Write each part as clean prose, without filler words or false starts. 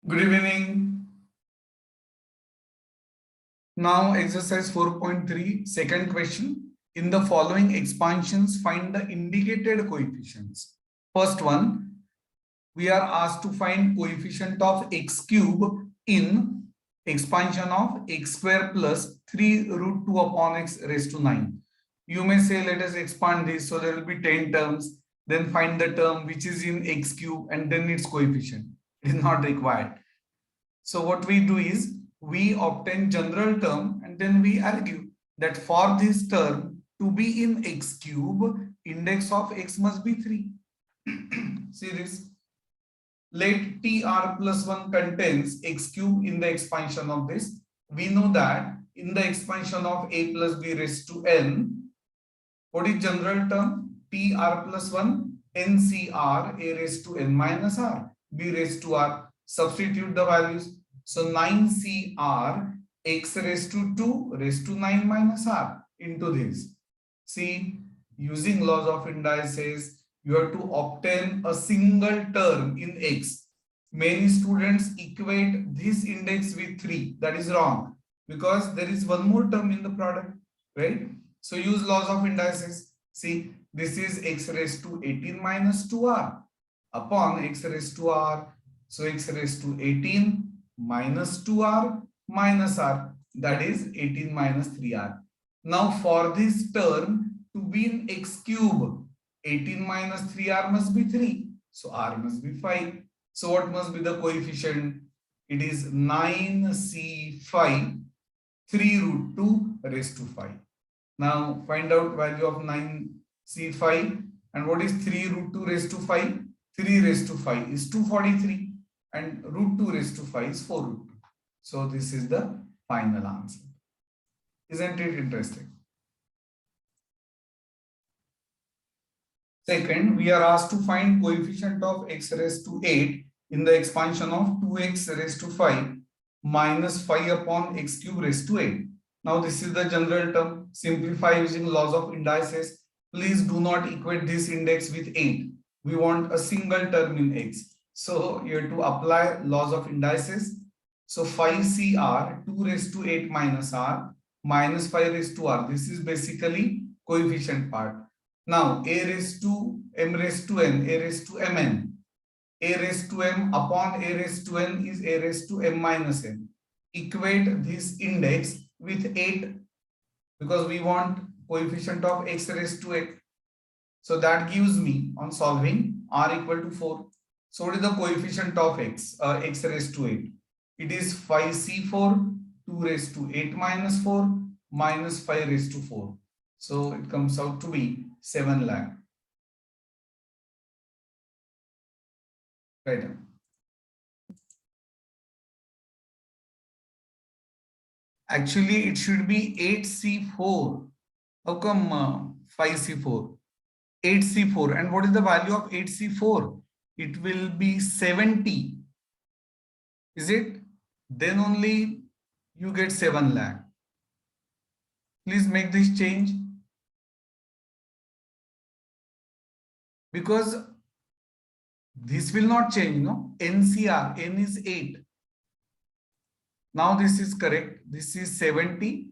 Good evening. Now exercise 4.3, second question. In the following expansions, find the indicated coefficients. First one, we are asked to find coefficient of x cube in expansion of x square plus 3 root 2 upon x raised to 9. You may say, let us expand this, so there will be 10 terms. Then find the term which is in x cube and then its coefficient. It is not required. So what we do is we obtain general term and then we argue that for this term to be in x cube, index of x must be 3. See this. Let TR plus 1 contains x cube in the expansion of this. We know that in the expansion of a plus b raised to n, what is general term? TR plus 1 NCR a raised to n minus r b raised to r. Substitute the values. So 9CR x raised to 2 raised to 9 minus r into this. See, using laws of indices, you have to obtain a single term in x. Many students equate this index with 3. That is wrong because there is one more term in the product, right? So use laws of indices. See, this is x raised to 18 minus 2r upon x raised to r. So x raised to 18 minus 2r minus r, that is 18 minus 3r. Now for this term to be in x cube, 18 minus 3r must be 3. So r must be 5. So what must be the coefficient? It is 9c5 3 root 2 raised to 5. Now find out value of 9c5 and what is 3 root 2 raised to 5? 3 raised to 5 is 243 and root 2 raised to 5 is 4 root 2. So this is the final answer. Isn't it interesting? Second, we are asked to find coefficient of x raised to 8 in the expansion of 2x raised to 5 minus 5 upon x cube raised to 8. Now this is the general term. Simplify using laws of indices. Please do not equate this index with 8. We want a single term in x. So you have to apply laws of indices. So 5CR 2 raised to 8 minus r minus 5 raised to r. This is basically coefficient part. Now a raised to m raised to n, a raised to mn. A raised to m upon a raised to n is a raised to m minus n. Equate this index with 8 because we want coefficient of x raised to 8. So that gives me on solving r equal to 4. So what is the coefficient of x? X raised to 8. It is 5c4 2 raised to 8 minus 4 minus 5 raised to 4. So it comes out to be 7 lakh. Right. Actually, it should be 8c4. How come 5c4? 8c4. And what is the value of 8c4? It will be 70. Is it? Then only you get 7 lakh. Please make this change. Because this will not change, no? NCR, N is 8. Now this is correct. This is 70.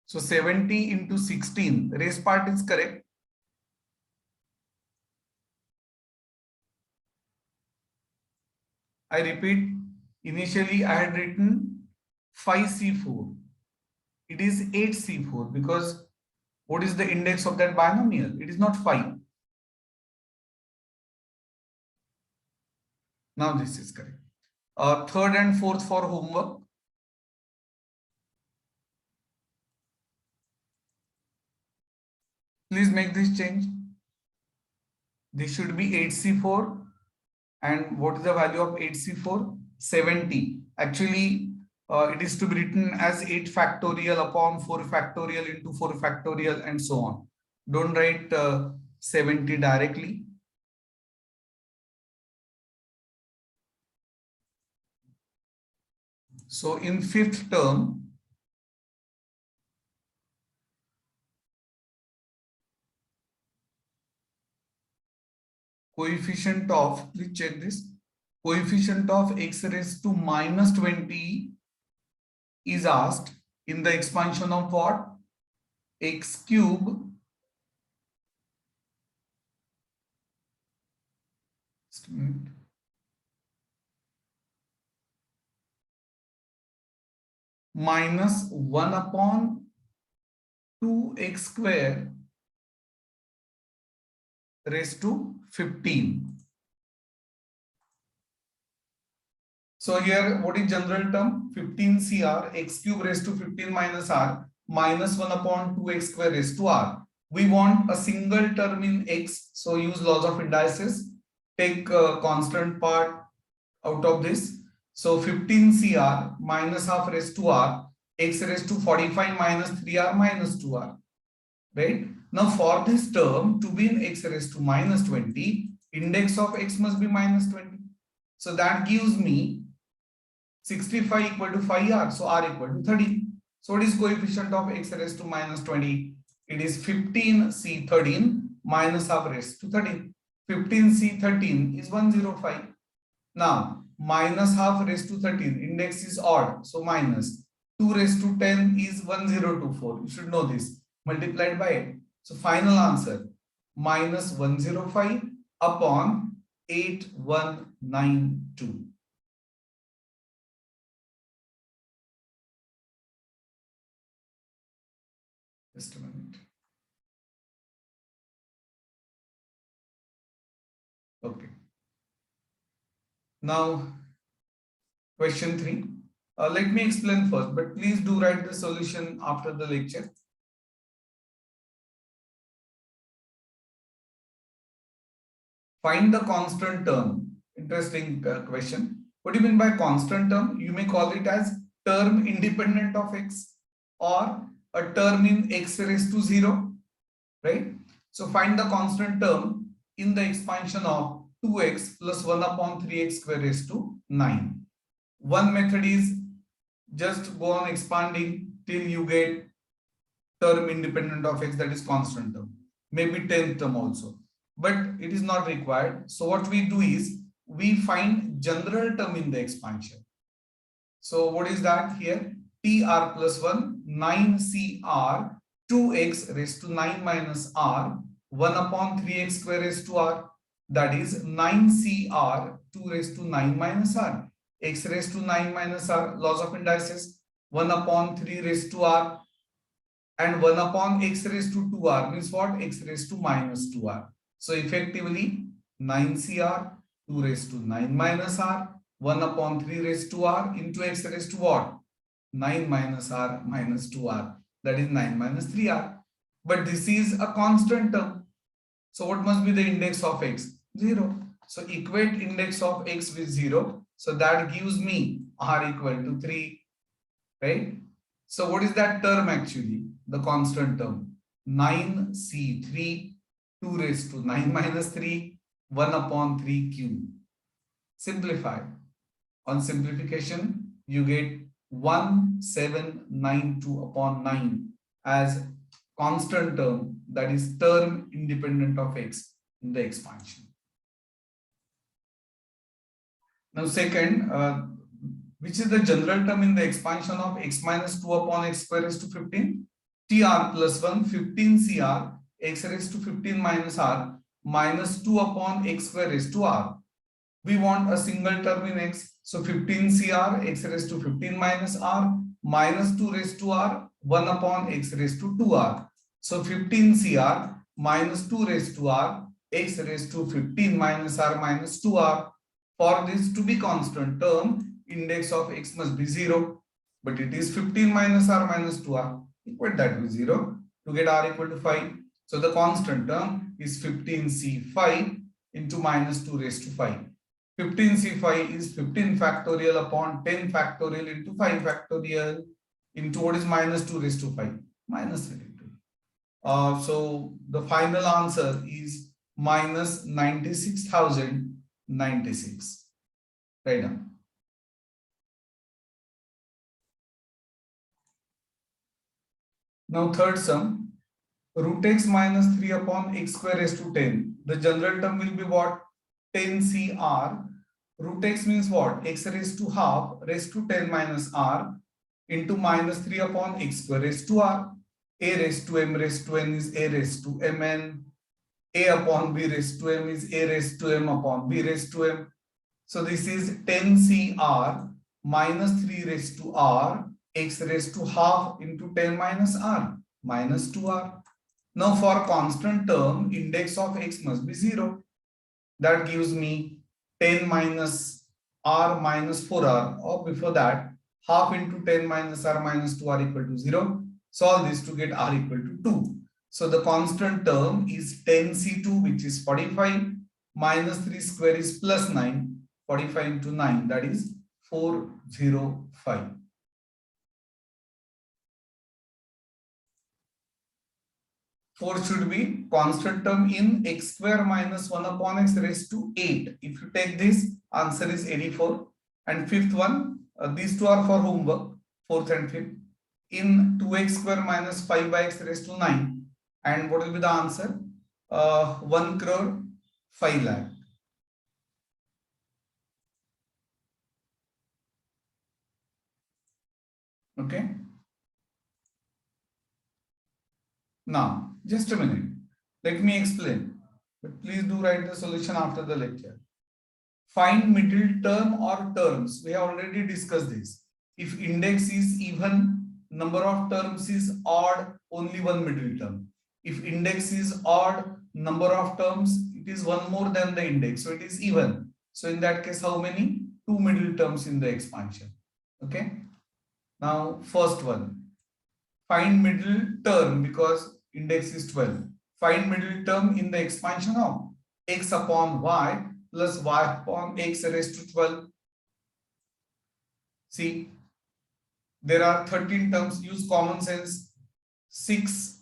So 70 into 16. The raised part is correct. I repeat, initially I had written 5c4. It is 8c4 because what is the index of that binomial? It is not 5. Now this is correct. Third and fourth for homework. Please make this change. This should be 8c4. And what is the value of 8c4? 70. Actually, it is to be written as 8 factorial upon 4 factorial into 4 factorial and so on. Don't write 70 directly. So in fifth term, coefficient of, please check this, coefficient of x raised to minus 20 is asked in the expansion of what? X cube minus 1 upon 2x square raised to 15. So here, what is general term? 15 CR, x cube raised to 15 minus r, minus 1 upon 2x square raised to r. We want a single term in x, so use laws of indices. Take a constant part out of this. So 15 CR minus half raised to r, x raised to 45 minus 3r minus 2r. Right? Now for this term to be in x raised to minus 20, index of x must be minus 20. So that gives me 65 equal to 5r, so r equal to 30. So what is coefficient of x raised to minus 20? It is 15c13 minus half raised to 13. 15c13 is 105. Now minus half raised to 13, index is odd, so minus 2 raised to 10 is 1024. You should know this, multiplied by 8. So final answer minus 105 upon 8192. Just a minute. Okay. Now, question 3. Let me explain first, but please do write the solution after the lecture. Find the constant term. Interesting question. What do you mean by constant term? You may call it as term independent of x or a term in x raised to 0, right? So find the constant term in the expansion of 2x plus 1 upon 3x square raised to 9. One method is just go on expanding till you get term independent of x, that is constant term, maybe 10th term also, but it is not required. So what we do is we find general term in the expansion. So what is that here? tr plus 1, 9cr, 2x raised to 9 minus r, 1 upon 3x square raised to r, that is 9cr, 2 raised to 9 minus r, x raised to 9 minus r, laws of indices, 1 upon 3 raised to r, and 1 upon x raised to 2r means what? X raised to minus 2r. So effectively 9cr, 2 raised to 9 minus r, 1 upon 3 raised to r into x raised to what? 9 minus r minus 2r, that is 9 minus 3r. But this is a constant term. So what must be the index of x? 0. So equate index of x with 0. So that gives me r equal to 3, right? So what is that term actually? The constant term. 9c3, 2 raised to 9 minus 3, 1 upon 3 cube. Simplify. On simplification, you get 1792 upon 9 as constant term, that is term independent of x in the expansion. Now second, which is the general term in the expansion of x minus 2 upon x square raised to 15? tr plus 1, 15cr, x raised to 15 minus r, minus 2 upon x square raised to r. We want a single term in x. So 15cr, x raised to 15 minus r, minus 2 raised to r, 1 upon x raised to 2r. So 15cr minus 2 raised to r, x raised to 15 minus r minus 2r. For this to be constant term, index of x must be 0. But it is 15 minus r minus 2r. Equate that with 0 to get r equal to 5. So the constant term is 15c5 into minus 2 raised to 5. 15c5 is 15 factorial upon 10 factorial into 5 factorial into what is minus 2 raised to 5? Minus 32. So the final answer is minus 96,096. Right now. Now third sum, root x minus 3 upon x square raised to 10. The general term will be what? 10cr Root x means what? X raised to half raised to 10 minus r into minus 3 upon x square raised to r. A raised to m raised to n is a raised to mn. A upon b raised to m is a raised to m upon b raised to m. So this is 10 cr minus 3 raised to r x raised to half into 10 minus r minus 2r. Now for constant term, index of x must be 0. That gives me 10 minus r minus 4r, or before that, half into 10 minus r minus 2r equal to 0. Solve this to get r equal to 2. So the constant term is 10c2, which is 45, minus 3 square is plus 9, 45 into 9, that is 405. Four should be constant term in x square minus 1 upon x raised to 8. If you take this, answer is 84. And fifth one, these two are for homework, fourth and fifth. In 2x square minus 5 by x raised to 9. And what will be the answer? 1 crore 5 lakh. Okay. Now, just a minute. Let me explain. But please do write the solution after the lecture. Find middle term or terms. We have already discussed this. If index is even, number of terms is odd, only one middle term. If index is odd, number of terms, it is one more than the index. So it is even. So in that case, how many? Two middle terms in the expansion. Okay. Now, first one. Find middle term because index is 12. Find middle term in the expansion of x upon y plus y upon x raised to 12. See, there are 13 terms. Use common sense. 6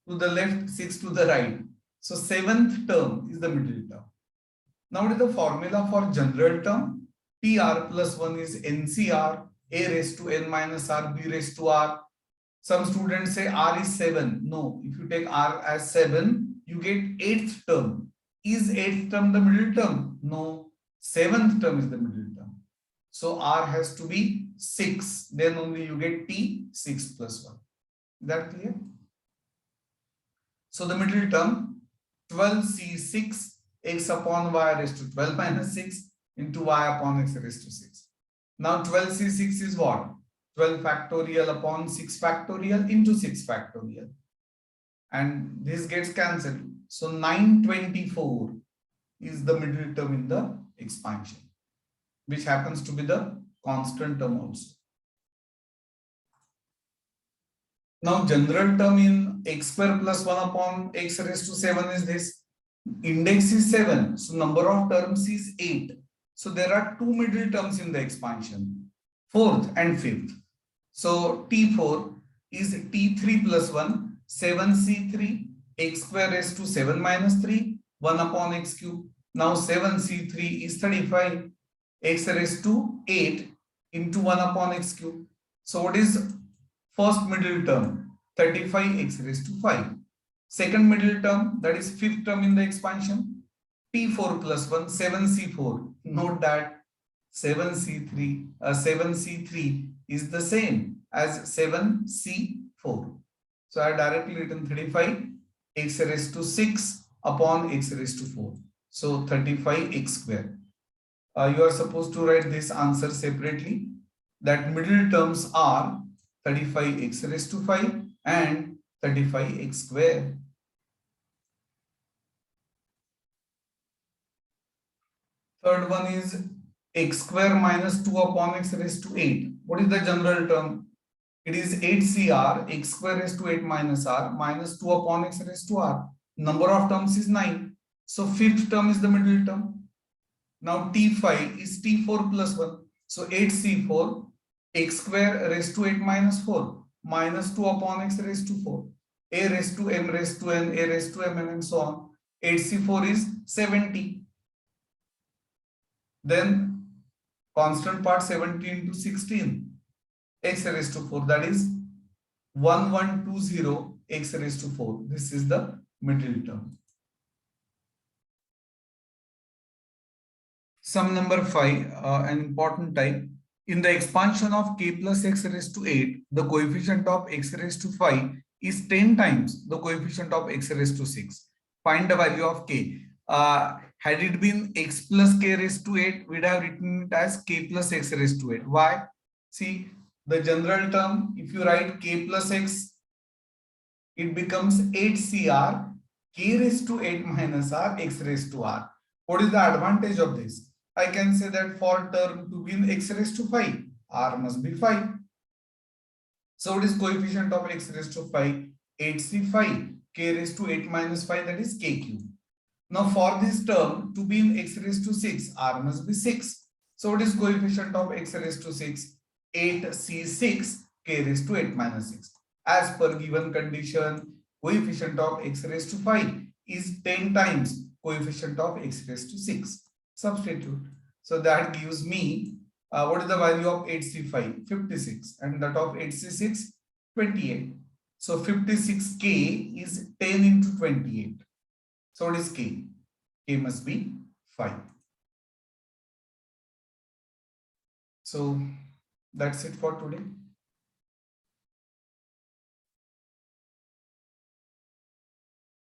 to the left, 6 to the right. So seventh term is the middle term. Now what is the formula for general term? TR plus 1 is NCR, a raised to n minus r, b raised to r. Some students say r is 7. No, if you take r as 7, you get 8th term. Is 8th term the middle term? No, 7th term is the middle term. So r has to be 6. Then only you get t, 6 plus 1. Is that clear? So the middle term 12c6 x upon y raised to 12 minus 6 into y upon x raised to 6. Now 12c6 is what? 12 factorial upon 6 factorial into 6 factorial. And this gets cancelled. So 924 is the middle term in the expansion, which happens to be the constant term also. Now general term in x square plus 1 upon x raised to 7 is this. Index is 7. So number of terms is 8. So there are two middle terms in the expansion, fourth and fifth. So T4 is T3 plus 1, 7C3, x square raised to 7 minus 3, 1 upon x cube. Now 7C3 is 35, x raised to 8 into 1 upon x cube. So what is first middle term? 35 x raised to 5. Second middle term, that is fifth term in the expansion, T4 plus 1, 7C4. Note that 7C3 is the same as 7C4. So I have directly written 35 x raised to 6 upon x raised to 4. So 35 x square. You are supposed to write this answer separately. That middle terms are 35 x raised to 5 and 35 x square. Third one is x square minus 2 upon x raised to 8. What is the general term? It is 8cr, x square raised to 8 minus r, minus 2 upon x raised to r. Number of terms is 9. So fifth term is the middle term. Now T5 is T4 plus 1. So 8c4, x square raised to 8 minus 4, minus 2 upon x raised to 4. A raised to m raised to n, a raised to mn, and so on. 8c4 is 70. Then constant part 17 to 16, x raised to 4, that is 1120 x raised to 4. This is the middle term. Sum number 5, an important type. In the expansion of k plus x raised to 8, the coefficient of x raised to 5 is 10 times the coefficient of x raised to 6. Find the value of k. Had it been x plus k raised to 8, we'd have written it as k plus x raised to 8. Why? See, the general term, if you write k plus x, it becomes 8cr, k raised to 8 minus r, x raised to r. What is the advantage of this? I can say that for term to be in x raised to 5, r must be 5. So what is coefficient of x raised to 5? 8c5, k raised to 8 minus 5, that is k cube. Now for this term to be in x raised to 6, r must be 6. So what is coefficient of x raised to 6? 8c6, k raised to 8 minus 6. As per given condition, coefficient of x raised to 5 is 10 times coefficient of x raised to 6. Substitute. So that gives me, what is the value of 8c5? 56. And that of 8c6? 28. So 56k is 10 into 28. So what is k? K must be 5. So that's it for today.